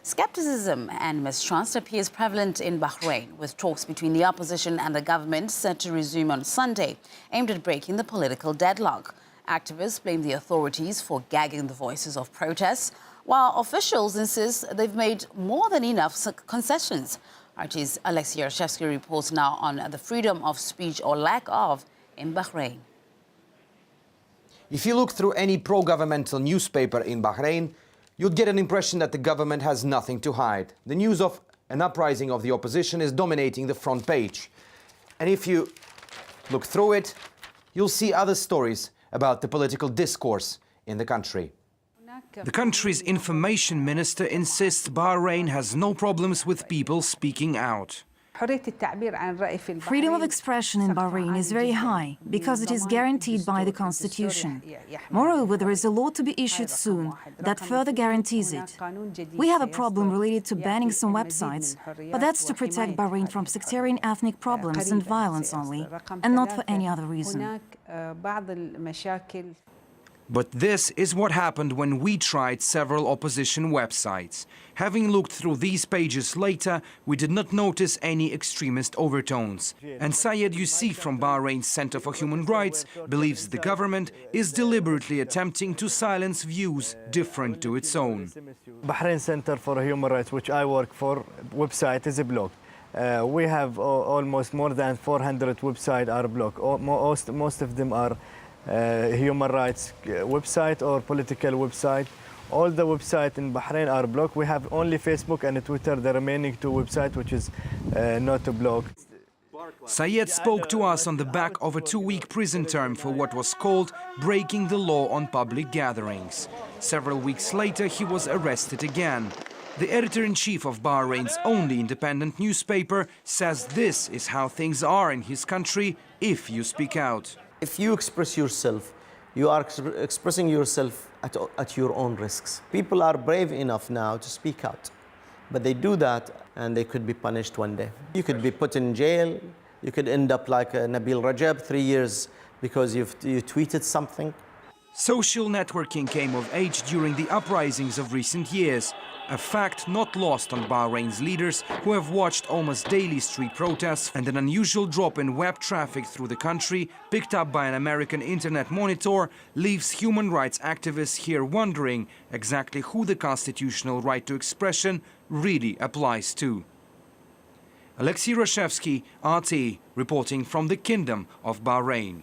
Skepticism and mistrust appears prevalent in Bahrain, with talks between the opposition and the government set to resume on Sunday, aimed at breaking the political deadlock. Activists blame the authorities for gagging the voices of protests, while officials insist they've made more than enough concessions. RT's Alexei Yarshevsky reports now on the freedom of speech, or lack of, in Bahrain. If you look through any pro-governmental newspaper in Bahrain, you'll get an impression that the government has nothing to hide. The news of an uprising of the opposition is dominating the front page. And if you look through it, you'll see other stories about the political discourse in the country. The country's information minister insists Bahrain has no problems with people speaking out. Freedom of expression in Bahrain is very high because it is guaranteed by the constitution. Moreover, there is a law to be issued soon that further guarantees it. We have a problem related to banning some websites, but that's to protect Bahrain from sectarian ethnic problems and violence only, and not for any other reason. But this is what happened when we tried several opposition websites. Having looked through these pages later, we did not notice any extremist overtones. And Syed Yusuf from Bahrain's Center for Human Rights believes the government is deliberately attempting to silence views different to its own. Bahrain Center for Human Rights, which I work for, website is a blog. We have almost more than 400 websites are blocked. Most of them are human rights website or political website. All the websites in Bahrain are blocked. We have only Facebook and Twitter, the remaining two websites, which is not blocked. Syed spoke to us on the back of a 2-week prison term for what was called breaking the law on public gatherings. Several weeks later, he was arrested again. The editor-in-chief of Bahrain's only independent newspaper says this is how things are in his country if you speak out. If you express yourself, you are expressing yourself at your own risks. People are brave enough now to speak out, but they do that and they could be punished one day. You could be put in jail, you could end up like Nabil Rajab, 3 years because you tweeted something. Social networking came of age during the uprisings of recent years, a fact not lost on Bahrain's leaders who have watched almost daily street protests, and an unusual drop in web traffic through the country, picked up by an American internet monitor, leaves human rights activists here wondering exactly who the constitutional right to expression really applies to. Alexei Yarshevsky, RT, reporting from the Kingdom of Bahrain.